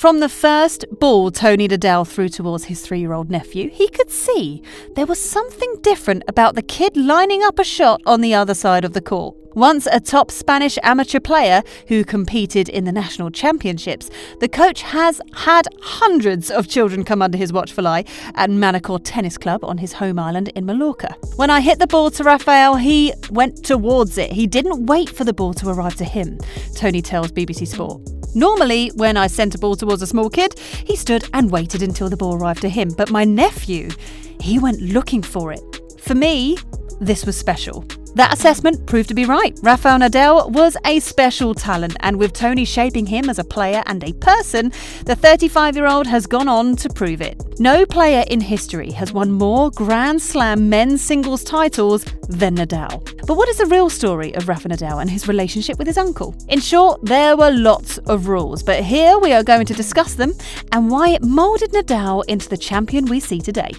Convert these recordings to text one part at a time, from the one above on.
From the first ball Tony Nadal threw towards his 3-year-old nephew, he could see there was something different about the kid lining up a shot on the other side of the court. Once a top Spanish amateur player who competed in the national championships, the coach has had hundreds of children come under his watchful eye at MANACOR Tennis Club on his home island in Mallorca. When I hit the ball to Rafael, he went towards it. He didn't wait for the ball to arrive to him, Tony tells BBC Sport. Normally, when I sent a ball towards a small kid, he stood and waited until the ball arrived to him. But my nephew, he went looking for it. For me, this was special. That assessment proved to be right. Rafael Nadal was a special talent, and with Tony shaping him as a player and a person, the 35-year-old has gone on to prove it. No player in history has won more Grand Slam men's singles titles than Nadal. But what is the real story of Rafa Nadal and his relationship with his uncle? In short, there were lots of rules, but here we are going to discuss them and why it moulded Nadal into the champion we see today.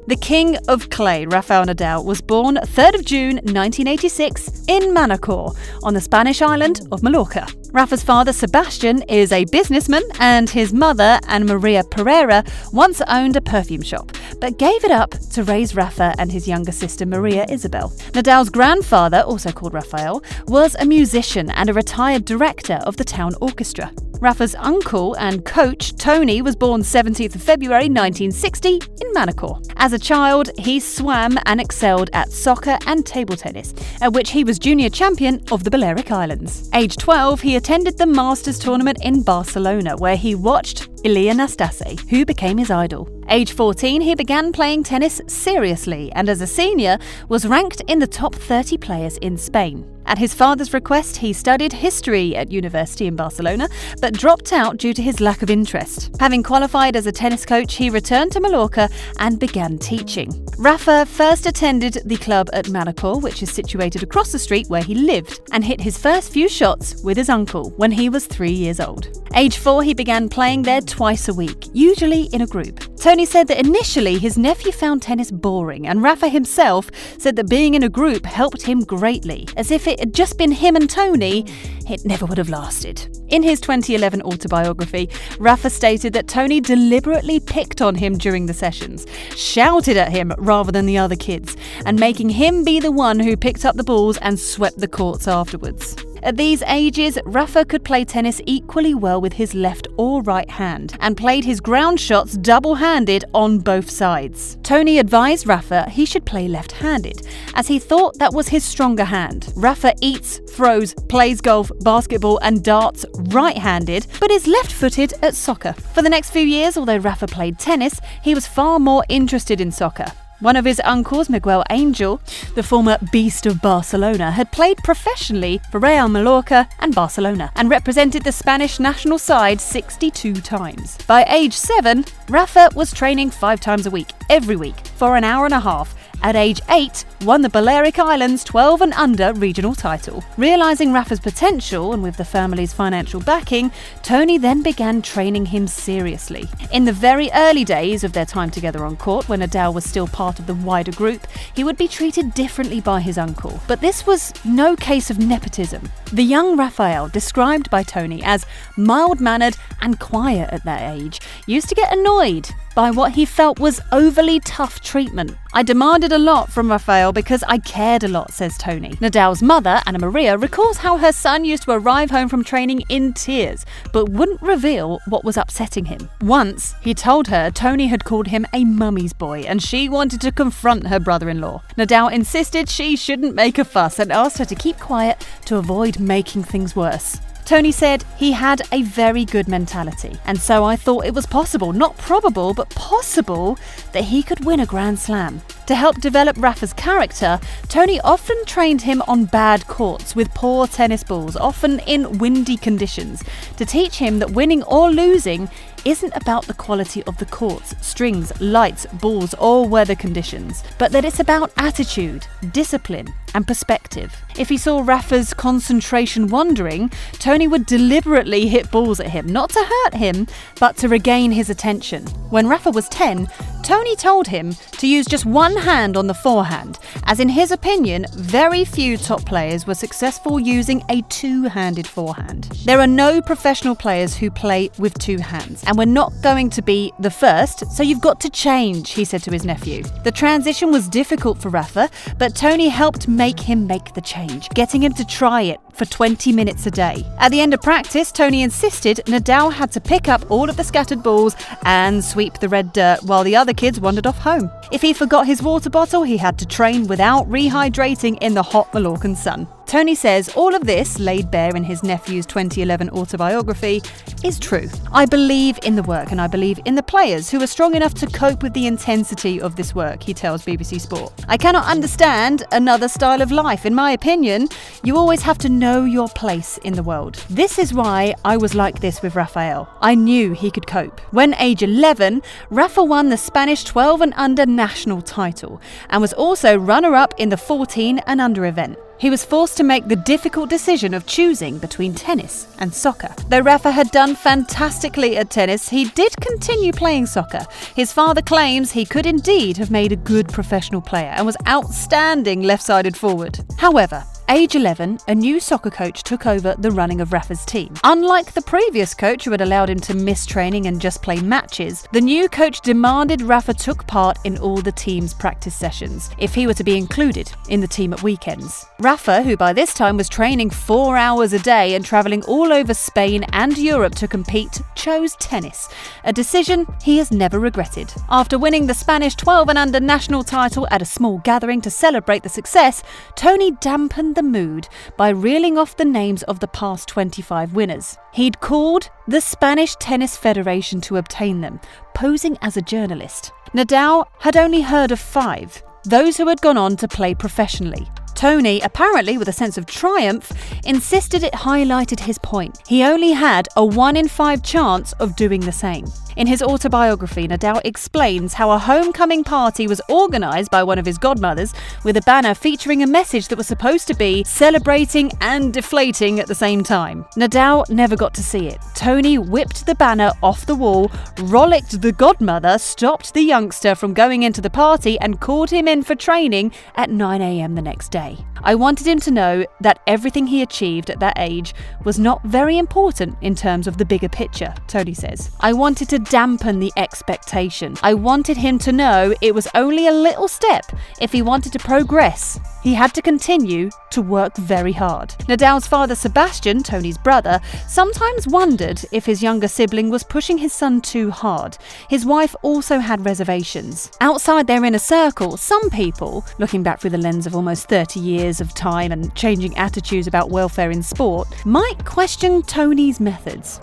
The King of Clay, Rafael Nadal, was born 3rd of June 1986 in MANACOR on the Spanish island of Mallorca. Rafa's father, Sebastian, is a businessman, and his mother, Ana Maria Pereira, once owned a perfume shop, but gave it up to raise Rafa and his younger sister, Maria Isabel. Nadal's grandfather, also called Rafael, was a musician and a retired director of the town orchestra. Rafa's uncle and coach, Tony, was born 17th of February 1960 in MANACOR. As a child, he swam and excelled at soccer and table tennis, at which he was junior champion of the Balearic Islands. Age 12, he attended the Masters tournament in Barcelona, where he watched Ilia Nastase, who became his idol. Age 14, he began playing tennis seriously, and as a senior, was ranked in the top 30 players in Spain. At his father's request, he studied history at university in Barcelona, but dropped out due to his lack of interest. Having qualified as a tennis coach, he returned to Mallorca and began teaching. Rafa first attended the club at MANACOR, which is situated across the street where he lived, and hit his first few shots with his uncle when he was 3 years old. Age 4, he began playing there twice a week, usually in a group. Tony said that initially his nephew found tennis boring, and Rafa himself said that being in a group helped him greatly. As if it had just been him and Tony, it never would have lasted. In his 2011 autobiography, Rafa stated that Tony deliberately picked on him during the sessions, shouted at him rather than the other kids, and making him be the one who picked up the balls and swept the courts afterwards. At these ages, Rafa could play tennis equally well with his left or right hand, and played his ground shots double-handed on both sides. Tony advised Rafa he should play left-handed, as he thought that was his stronger hand. Rafa eats, throws, plays golf, basketball and darts right-handed, but is left-footed at soccer. For the next few years, although Rafa played tennis, he was far more interested in soccer. One of his uncles, Miguel, the former beast of Barcelona, had played professionally for Real Mallorca and Barcelona, and represented the Spanish national side 62 times. By age 7, Rafa was training 5 times a week, every week, for an hour and a half. At age 8, won the Balearic Islands 12 and under regional title. Realising Rafa's potential, and with the family's financial backing, Tony then began training him seriously. In the very early days of their time together on court, when Nadal was still part of the wider group, he would be treated differently by his uncle. But this was no case of nepotism. The young Rafael, described by Tony as mild-mannered and quiet at that age, used to get annoyed by what he felt was overly tough treatment. I demanded a lot from Rafael because I cared a lot, says Tony. Nadal's mother, Ana Maria, recalls how her son used to arrive home from training in tears, but wouldn't reveal what was upsetting him. Once, he told her Tony had called him a mummy's boy, and she wanted to confront her brother-in-law. Nadal insisted she shouldn't make a fuss and asked her to keep quiet to avoid making things worse. Tony said he had a very good mentality, and so I thought it was possible, not probable, but possible, that he could win a Grand Slam. To help develop Rafa's character, Tony often trained him on bad courts with poor tennis balls, often in windy conditions, to teach him that winning or losing isn't about the quality of the courts, strings, lights, balls, or weather conditions, but that it's about attitude, discipline, and perspective. If he saw Rafa's concentration wandering, Tony would deliberately hit balls at him, not to hurt him, but to regain his attention. When Rafa was 10, Tony told him to use just one hand on the forehand, as in his opinion, very few top players were successful using a two-handed forehand. There are no professional players who play with two hands, and we're not going to be the first, so you've got to change, he said to his nephew. The transition was difficult for Rafa, but Tony helped make him make the change, getting him to try it for 20 minutes a day. At the end of practice, Tony insisted Nadal had to pick up all of the scattered balls and sweep the red dirt while the other kids wandered off home. If he forgot his water bottle, he had to train without rehydrating in the hot Mallorcan sun. Tony says all of this, laid bare in his nephew's 2011 autobiography, is true. I believe in the work and I believe in the players who are strong enough to cope with the intensity of this work, he tells BBC Sport. I cannot understand another style of life. In my opinion, you always have to know your place in the world. This is why I was like this with Rafael. I knew he could cope. When age 11, Rafa won the Spanish 12 and under national title and was also runner-up in the 14 and under event. He was forced to make the difficult decision of choosing between tennis and soccer. Though Rafa had done fantastically at tennis, he did continue playing soccer. His father claims he could indeed have made a good professional player and was outstanding left-sided forward. However, age 11, a new soccer coach took over the running of Rafa's team. Unlike the previous coach who had allowed him to miss training and just play matches, the new coach demanded Rafa took part in all the team's practice sessions, if he were to be included in the team at weekends. Rafa, who by this time was training 4 hours a day and travelling all over Spain and Europe to compete, chose tennis, a decision he has never regretted. After winning the Spanish 12 and under national title at a small gathering to celebrate the success, Tony dampened the mood by reeling off the names of the past 25 winners. He'd called the Spanish Tennis Federation to obtain them, posing as a journalist. Nadal had only heard of 5, those who had gone on to play professionally. Tony, apparently with a sense of triumph, insisted it highlighted his point. He only had a 1 in 5 chance of doing the same. In his autobiography, Nadal explains how a homecoming party was organised by one of his godmothers with a banner featuring a message that was supposed to be celebrating and deflating at the same time. Nadal never got to see it. Tony whipped the banner off the wall, rollicked the godmother, stopped the youngster from going into the party and called him in for training at 9 a.m. the next day. I wanted him to know that everything he achieved at that age was not very important in terms of the bigger picture, Tony says. I wanted to dampen the expectation. I wanted him to know it was only a little step. If he wanted to progress, he had to continue to work very hard. Nadal's father, Sebastian, Tony's brother, sometimes wondered if his younger sibling was pushing his son too hard. His wife also had reservations. Outside their inner circle, some people, looking back through the lens of almost 30 years of time and changing attitudes about welfare in sport, might question Tony's methods.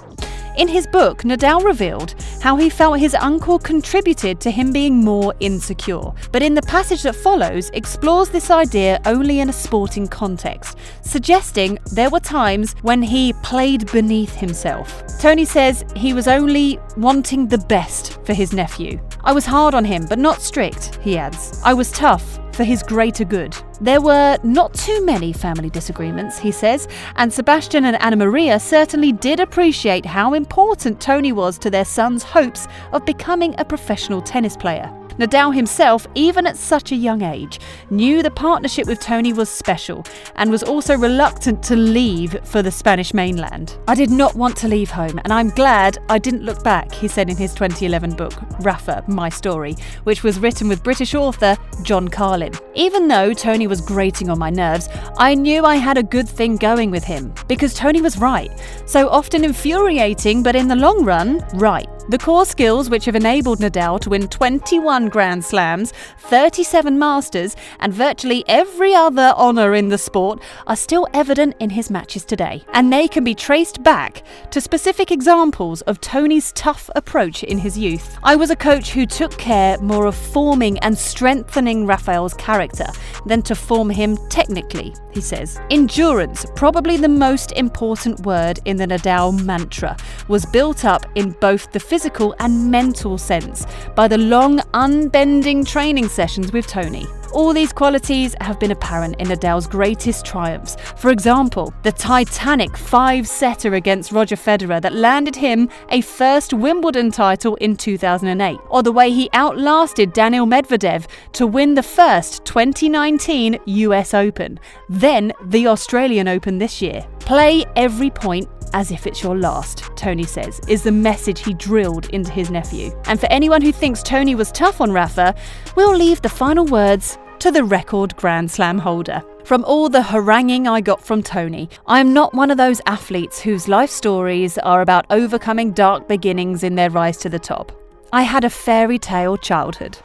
In his book, Nadal revealed how he felt his uncle contributed to him being more insecure, but in the passage that follows explores this idea only in a sporting context, suggesting there were times when he played beneath himself. Tony says he was only wanting the best for his nephew. I was hard on him, but not strict, he adds. I was tough for his greater good. There were not too many family disagreements, he says, and Sebastian and Anna Maria certainly did appreciate how important Tony was to their son's hopes of becoming a professional tennis player. Nadal himself, even at such a young age, knew the partnership with Tony was special and was also reluctant to leave for the Spanish mainland. I did not want to leave home, and I'm glad I didn't look back, he said in his 2011 book, Rafa, My Story, which was written with British author John Carlin. Even though Tony was grating on my nerves, I knew I had a good thing going with him, because Tony was right. So often infuriating, but in the long run, right. The core skills which have enabled Nadal to win 21 Grand Slams, 37 Masters, and virtually every other honour in the sport are still evident in his matches today. And they can be traced back to specific examples of Tony's tough approach in his youth. I was a coach who took care more of forming and strengthening Rafael's character than to form him technically, he says. Endurance, probably the most important word in the Nadal mantra, was built up in both the physical and mental sense by the long, unbending training sessions with Tony. All these qualities have been apparent in Nadal's greatest triumphs. For example, the titanic 5-setter against Roger Federer that landed him a first Wimbledon title in 2008, or the way he outlasted Daniil Medvedev to win the first 2019 US Open, then the Australian Open this year. Play every point as if it's your last, Tony says, is the message he drilled into his nephew. And for anyone who thinks Tony was tough on Rafa, we'll leave the final words to the record Grand Slam holder. From all the haranguing I got from Tony, I am not one of those athletes whose life stories are about overcoming dark beginnings in their rise to the top. I had a fairy tale childhood.